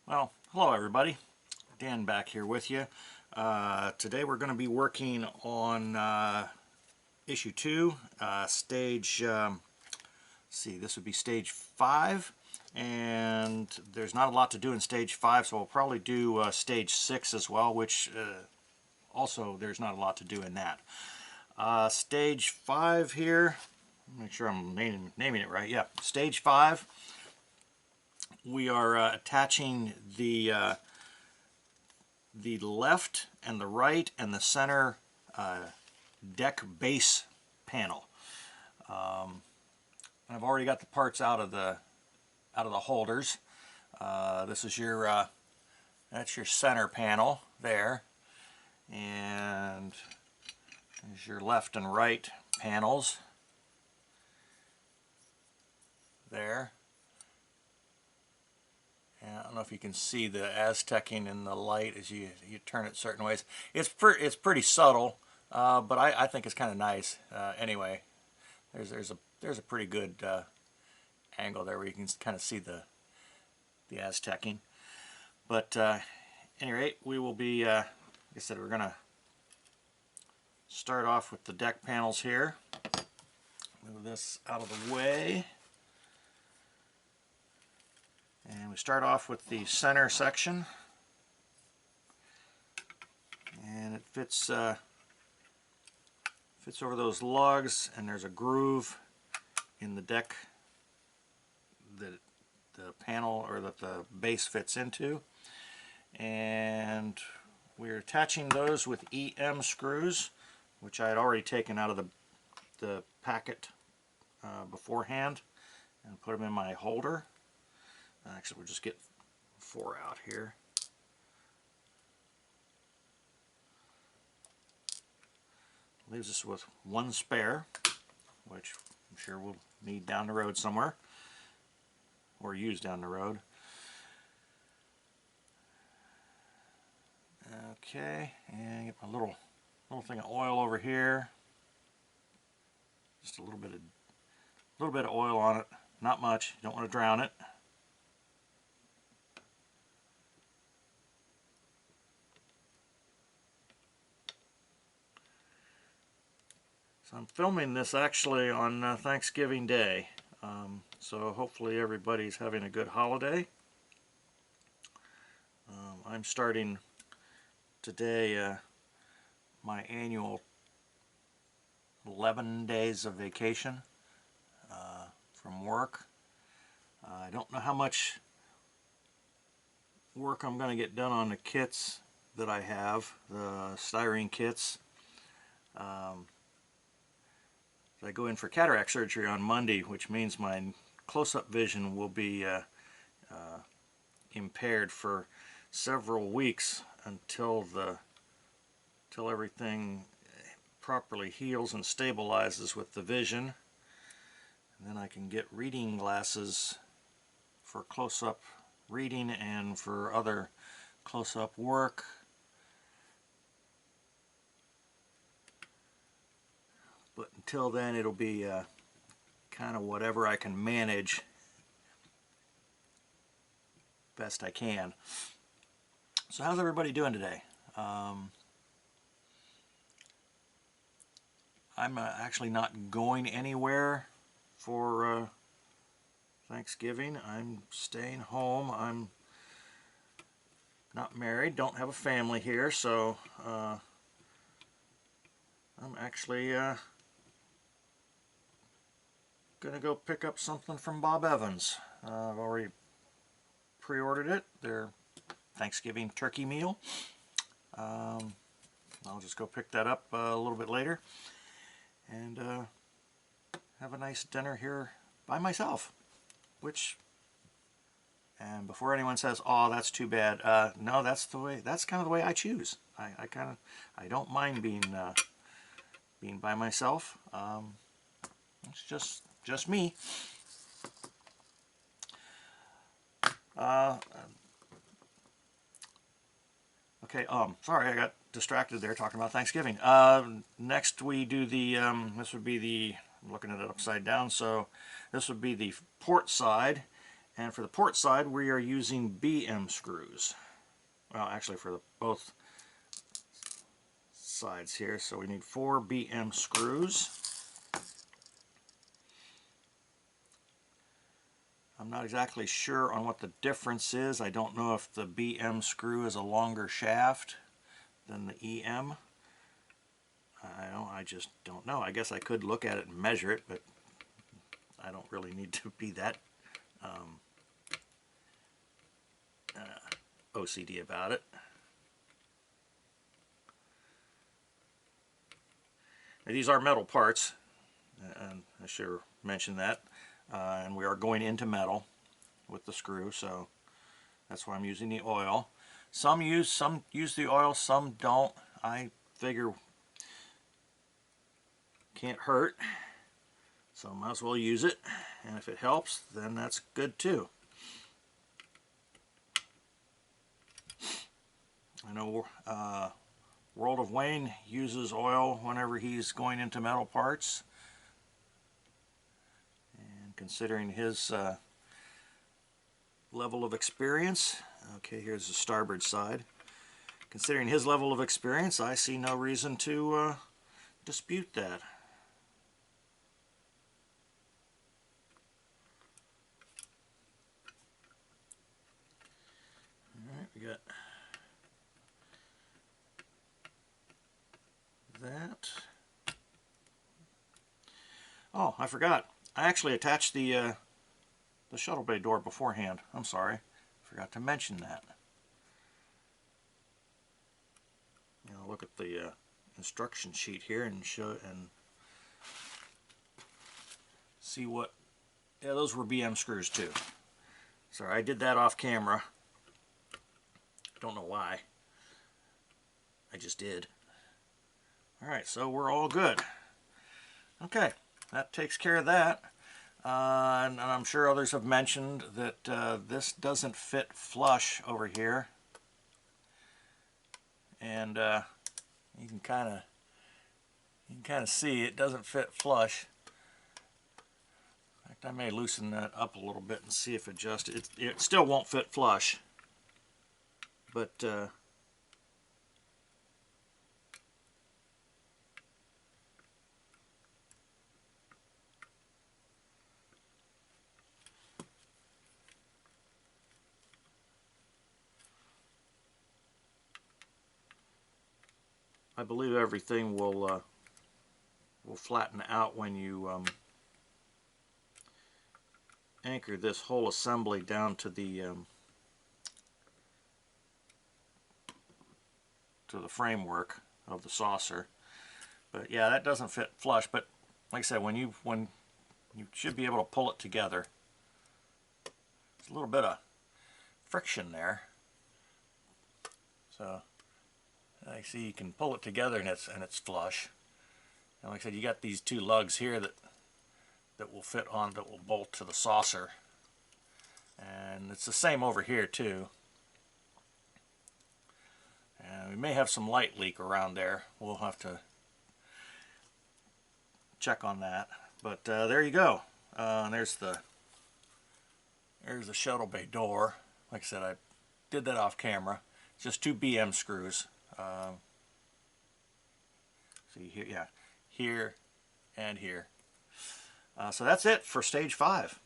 Well, hello everybody. Dan back here with you. Today we're going to be working on issue 2, stage, see, this would be stage 5, and there's not a lot to do in stage 5, so we'll probably do stage 6 as well, which also there's not a lot to do in that. Stage 5 here, make sure I'm naming it right, yeah, stage 5. We are attaching the left and the right and the center deck base panel. I've already got the parts out of the holders. This is your that's your center panel there, and there's your left and right panels there. I don't know if you can see the Aztecing in the light as you turn it certain ways. It's pretty subtle, but I think it's kind of nice. Anyway, there's a pretty good angle there where you can kind of see the Aztecing. But at any rate, we will be, like I said, we're gonna start off with the deck panels here. Move this out of the way. And we start off with the center section, and it fits over those lugs, and there's a groove in the deck that the panel or that the base fits into, and we're attaching those with EM screws, which I had already taken out of the packet beforehand and put them in my holder. Actually, we'll just get 4 out here. Leaves us with 1 spare, which I'm sure we'll need down the road somewhere, or use down the road. Okay, and get my little thing of oil over here. Just a little bit of oil on it, not much. You don't want to drown it. So I'm filming this actually on Thanksgiving Day, so hopefully everybody's having a good holiday. I'm starting today my annual 11 days of vacation from work. I don't know how much work I'm going to get done on the kits that I have, the styrene kits. I go in for cataract surgery on Monday, which means my close-up vision will be impaired for several weeks until everything properly heals and stabilizes with the vision. And then I can get reading glasses for close-up reading and for other close-up work. But until then, it'll be kind of whatever I can manage best I can. So how's everybody doing today? I'm actually not going anywhere for Thanksgiving. I'm staying home. I'm not married, don't have a family here, so I'm actually gonna go pick up something from Bob Evans. I've already pre-ordered it, their Thanksgiving turkey meal. I'll just go pick that up a little bit later and have a nice dinner here by myself, and before anyone says, "Oh, that's too bad," no, that's kind of the way I choose. I don't mind being by myself. It's just me. Okay, sorry, I got distracted there talking about Thanksgiving. Next we do the, this would be the, I'm looking at it upside down, so this would be the port side, And for the port side, we are using BM screws. Well, actually for both sides here, so we need 4 BM screws. I'm not exactly sure on what the difference is. I don't know if the BM screw is a longer shaft than the EM. I just don't know. I guess I could look at it and measure it, but I don't really need to be that OCD about it. Now, these are metal parts, and I should have mentioned that. And we are going into metal with the screw, so that's why I'm using the oil. Some use the oil, some don't. I figure can't hurt, so might as well use it, and if it helps, then that's good too. I know World of Wayne uses oil whenever he's going into metal parts, and considering his level of experience, okay, here's the starboard side. Considering his level of experience, I see no reason to dispute that. Alright, we got that. Oh, I forgot. I actually attached the shuttle bay door beforehand. I'm sorry. Forgot to mention that. You know, look at the instruction sheet here and see what. Yeah, those were BM screws too. Sorry, I did that off camera. Don't know why. I just did. Alright, so we're all good. Okay, that takes care of that. And I'm sure others have mentioned that this doesn't fit flush over here. And you can kind of see it doesn't fit flush. In fact, I may loosen that up a little bit and see if it adjusts. It still won't fit flush, but I believe everything will flatten out when you anchor this whole assembly down to the framework of the saucer. But yeah, that doesn't fit flush. But like I said, when you should be able to pull it together. There's a little bit of friction there, so I see you can pull it together and it's flush. And like I said, you got these two lugs here that will fit on, that will bolt to the saucer, and it's the same over here too. And we may have some light leak around there. We'll have to check on that. But there you go. And there's the shuttle bay door. Like I said, I did that off camera. Just 2 BM screws. See here, yeah, here and here. So that's it for stage 5.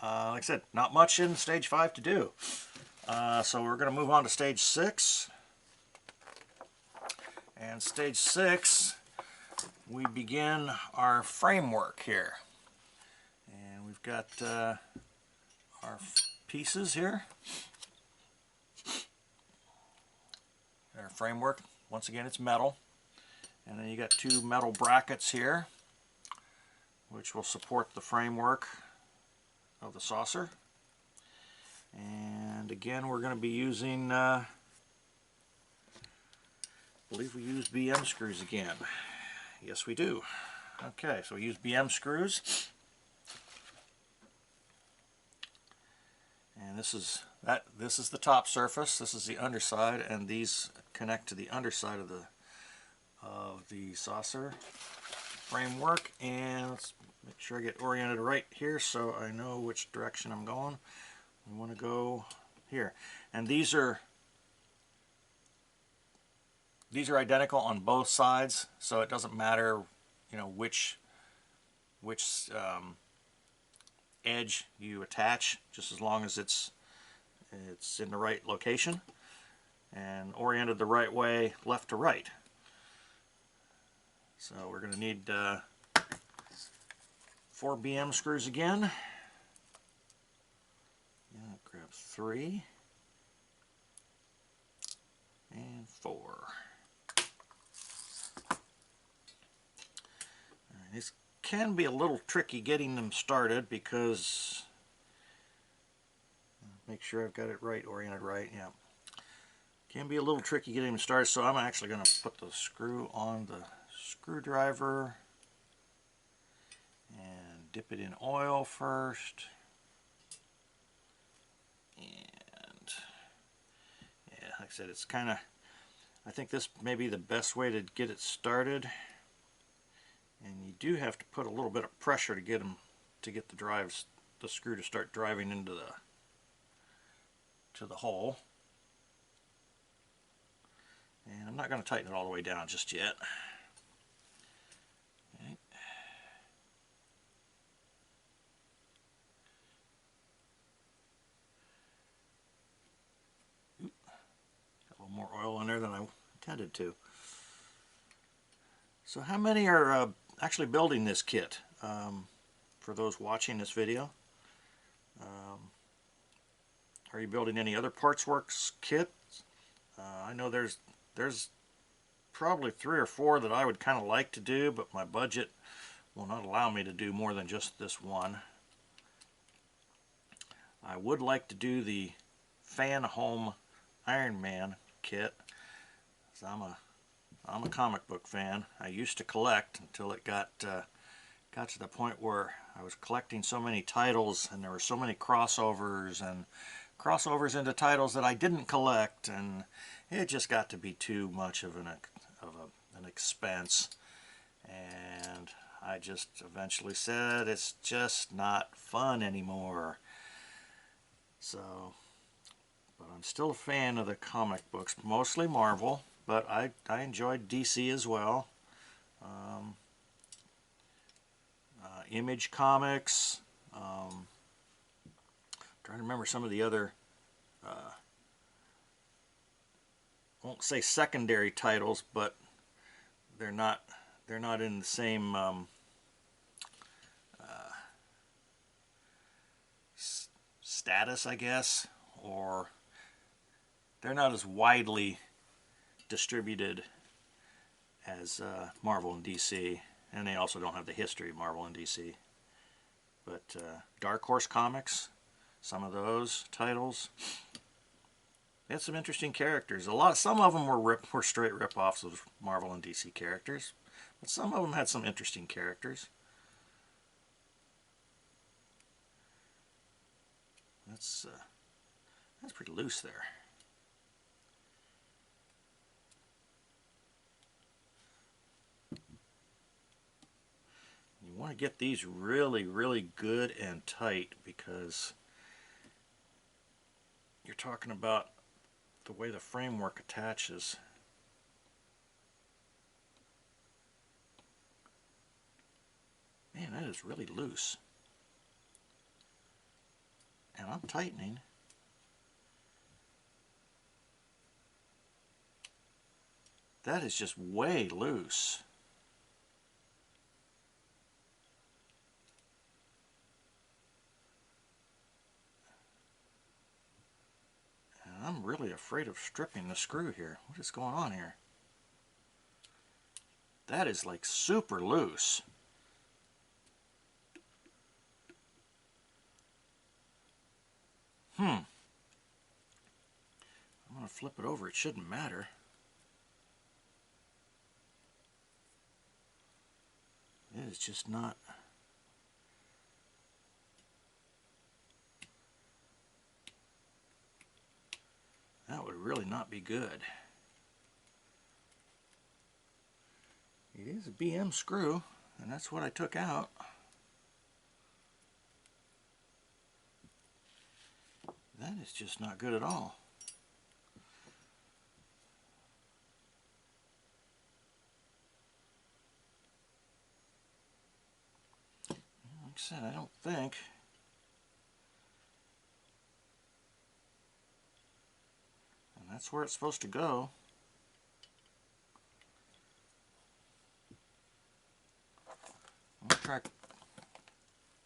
Like I said, not much in stage 5 to do. So we're going to move on to stage 6. And stage 6, we begin our framework here. And we've got our pieces here. Our framework, once again, it's metal. And then you got 2 metal brackets here, which will support the framework of the saucer. And again, we're going to be using, I believe we use BM screws again. Yes, we do. Okay, so we use BM screws. And this is the top surface, this is the underside, and these connect to the underside of the saucer framework. And let's make sure I get oriented right here so I know which direction I'm going. We want to go here, and these are identical on both sides, so it doesn't matter, you know, which edge you attach, just as long as it's in the right location and oriented the right way, left to right. So we're going to need 4 BM screws again. Yeah, grab 3 and 4. This can be a little tricky getting them started because, make sure I've got it right, oriented right, yeah. Can be a little tricky getting them started, so I'm actually going to put the screw on the screwdriver and dip it in oil first. And yeah, like I said, it's kind of, I think this may be the best way to get it started. And you do have to put a little bit of pressure to get the screw to start driving into the hole. And I'm not going to tighten it all the way down just yet. Okay. Got a little more oil in there than I intended to. So how many are actually building this kit? For those watching this video, are you building any other Parts Works kits? I know there's probably 3 or 4 that I would kind of like to do, but my budget will not allow me to do more than just this one. I would like to do the Fan Home Iron Man kit, because I'm a comic book fan. I used to collect until it got to the point where I was collecting so many titles, and there were so many crossovers into titles that I didn't collect, and it just got to be too much of an expense. And I just eventually said it's just not fun anymore. So, but I'm still a fan of the comic books, mostly Marvel, but I enjoyed DC as well. Image Comics. Trying to remember some of the other, won't say secondary titles, but they're not in the same status, I guess, or they're not as widely distributed as Marvel and DC, and they also don't have the history of Marvel and DC. But Dark Horse Comics, some of those titles, they had some interesting characters. Some of them were straight rip-offs of Marvel and DC characters, but some of them had some interesting characters. That's pretty loose there. You want to get these really, really good and tight, because you're talking about the way the framework attaches. Man, that is really loose. And I'm tightening. That is just way loose. And I'm really afraid of stripping the screw here. What is going on here? That is like super loose. I'm going to flip it over. It shouldn't matter. It is just not. That would really not be good. It is a BM screw, and that's what I took out. That is just not good at all. Like I said, I don't think. And that's where it's supposed to go. I'll try a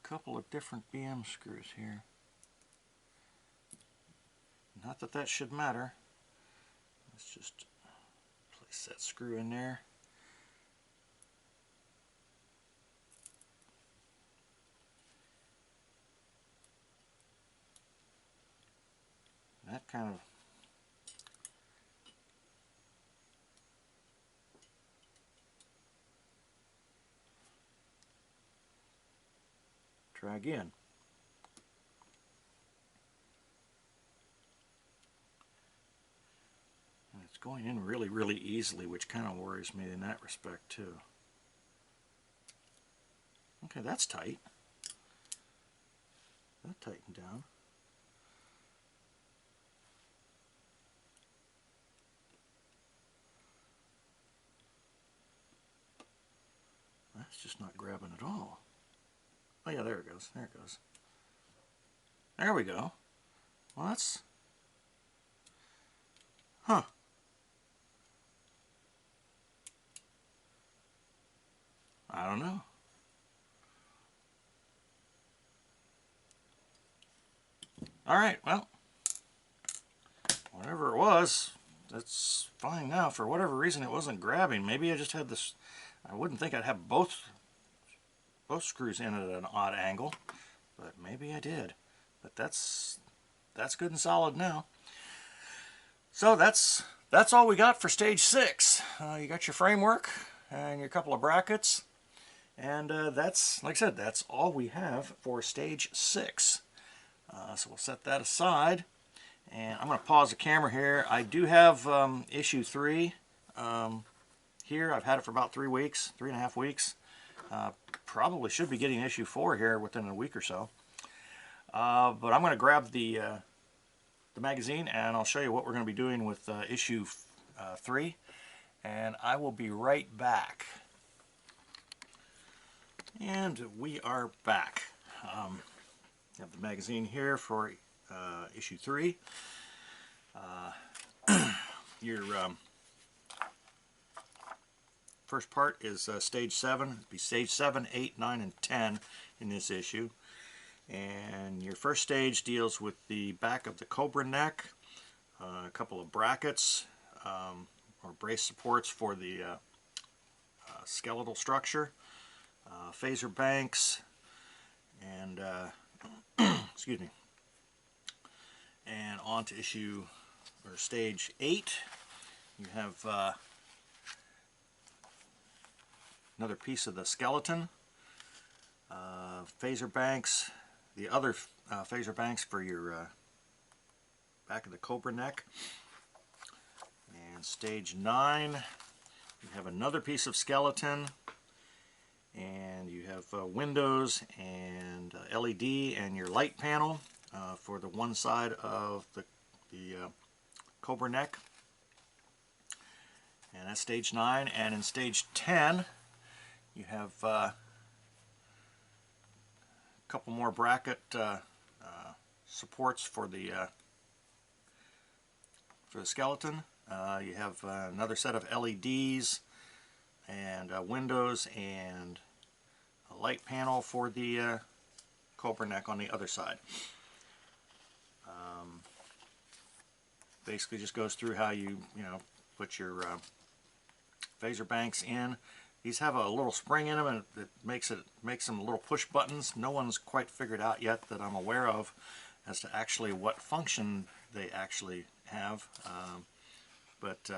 couple of different BM screws here. Not that that should matter. Let's just place that screw in there. That kind of try again. And it's going in really, really easily, which kind of worries me in that respect too. Okay, that's tight. That tightened down. That's just not grabbing at all. Oh yeah, there it goes. There it goes. There we go. Well, that's... Huh. I don't know. Alright, well, whatever it was, that's fine now. For whatever reason it wasn't grabbing. Maybe I just had this... I wouldn't think I'd have both screws in at an odd angle, but maybe I did. But that's good and solid now. So that's all we got for stage 6. You got your framework and your couple of brackets, and that's, like I said, that's all we have for stage 6. So we'll set that aside, and I'm going to pause the camera here. I do have issue 3 here. I've had it for about 3.5 weeks. Probably should be getting issue 4 here within a week or so. But I'm going to grab the magazine, and I'll show you what we're going to be doing with issue 3, and I will be right back. And we are back. I have the magazine here for issue 3. Your first part is stage 7. It'll be stage 7, 8, 9, and 10 in this issue. And your first stage deals with the back of the cobra neck, a couple of brackets or brace supports for the skeletal structure, phaser banks, and excuse me. And on to issue or stage 8. You have another piece of the skeleton, phaser banks, the other phaser banks for your back of the cobra neck. And stage 9, you have another piece of skeleton, and you have windows and LED and your light panel for the one side of the cobra neck. And that's stage 9. And in stage 10, you have a couple more bracket supports for the skeleton. You have another set of LEDs and windows and a light panel for the cobra neck on the other side. Basically just goes through how you put your phaser banks in. These have a little spring in them, and it makes them little push buttons. No one's quite figured out yet that I'm aware of as to actually what function they actually have, but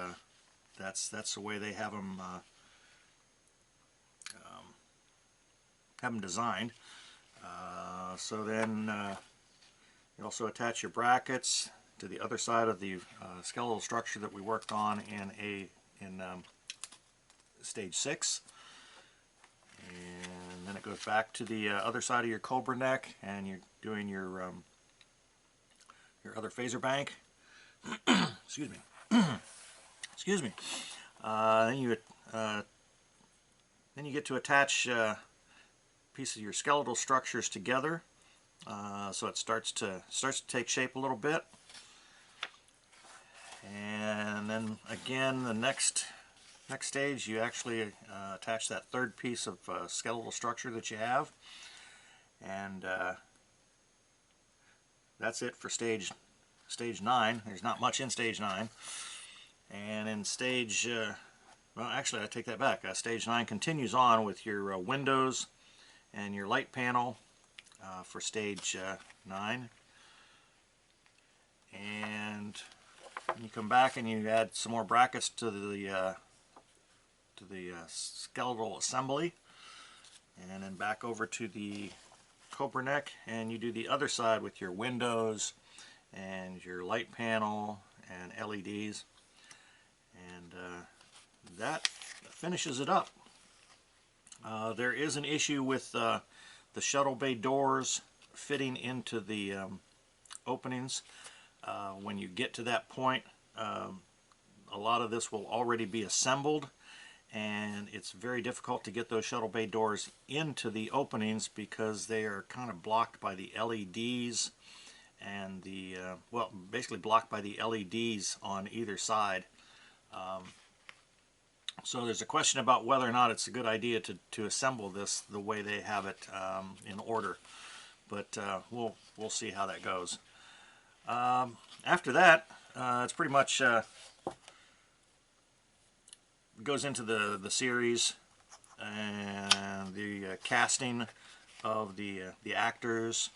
that's the way they have them designed. So then you also attach your brackets to the other side of the skeletal structure that we worked on in stage 6, and then it goes back to the other side of your cobra neck, and you're doing your your other phaser bank. Excuse me. Excuse me. Then you get to attach pieces of your skeletal structures together, so it starts to take shape a little bit. And then again, the next stage, you actually attach that third piece of skeletal structure that you have, and that's it for stage 9. There's not much in stage 9. And in stage, well, actually I take that back. Stage 9 continues on with your windows and your light panel for stage 9. And you come back and you add some more brackets to the skeletal assembly, and then back over to the cobra neck, and you do the other side with your windows and your light panel and LEDs, and that finishes it up. There is an issue with the shuttle bay doors fitting into the openings. When you get to that point, a lot of this will already be assembled, and it's very difficult to get those shuttle bay doors into the openings because they are kind of blocked by the LEDs and the well, basically blocked by the LEDs on either side. So there's a question about whether or not it's a good idea to assemble this the way they have it in order, but we'll see how that goes. After that, it's pretty much goes into the series and the casting of the actors.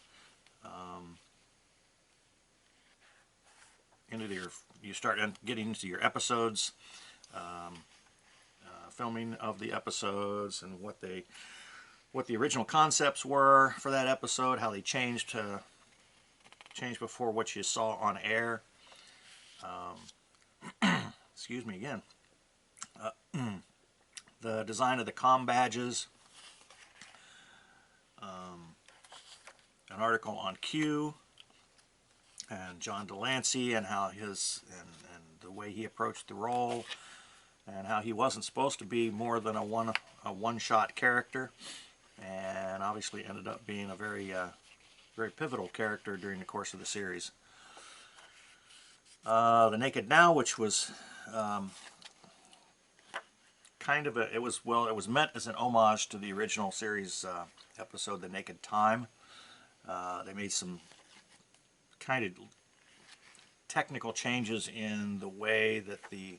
You start getting into your episodes, filming of the episodes and what the original concepts were for that episode, how they changed before what you saw on air. Excuse me again. The design of the comm badges, an article on Q and John Delancey and how his and the way he approached the role, and how he wasn't supposed to be more than a one-shot character, and obviously ended up being a very pivotal character during the course of the series. The Naked Now, which was kind of it was meant as an homage to the original series episode, The Naked Time. They made some kind of technical changes in the way that the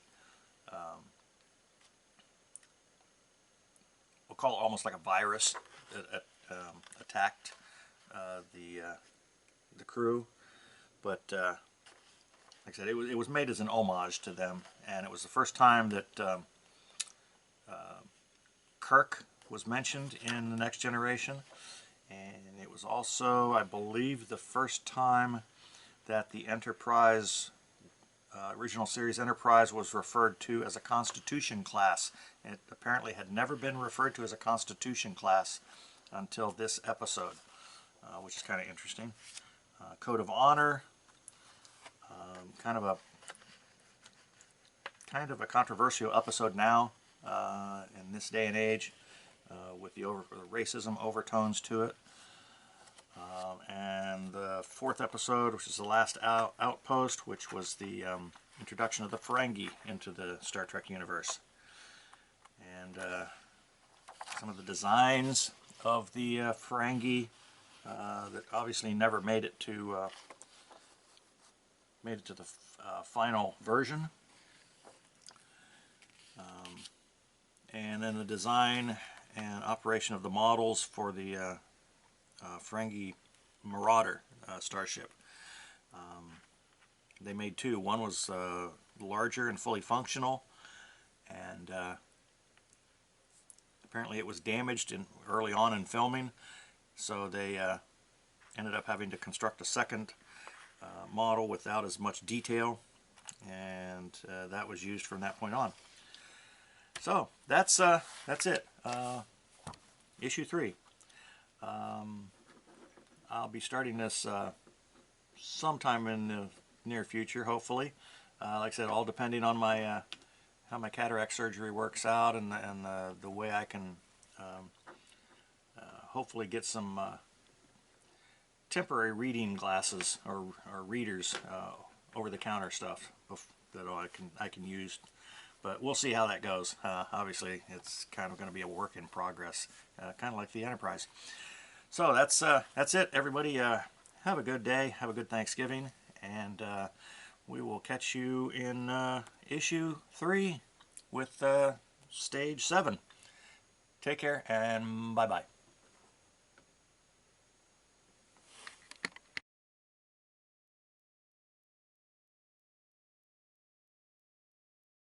we'll call it almost like a virus that attacked the crew, but like I said, it was made as an homage to them, and it was the first time that Kirk was mentioned in The Next Generation, and it was also, I believe, the first time that the Enterprise, original series Enterprise, was referred to as a Constitution class. It apparently had never been referred to as a Constitution class until this episode, which is kind of interesting. Code of Honor, kind of a controversial episode now in this day and age, with the racism overtones to it. And the fourth episode, which is the last outpost, which was the introduction of the Ferengi into the Star Trek universe. And some of the designs of the Ferengi that obviously never made it to the final version. And then the design and operation of the models for the Ferengi Marauder starship. They made two. One was larger and fully functional, and apparently it was damaged early on in filming, so they ended up having to construct a second model without as much detail, and that was used from that point on. So that's it. Issue 3. I'll be starting this sometime in the near future, hopefully. Like I said, all depending on my how my cataract surgery works out, and the way I can hopefully get some temporary reading glasses or readers, over-the-counter stuff that I can use. But we'll see how that goes. Obviously, it's kind of going to be a work in progress, kind of like the Enterprise. So that's it, everybody. Have a good day. Have a good Thanksgiving, and we will catch you in issue 3 with stage 7. Take care, and bye-bye.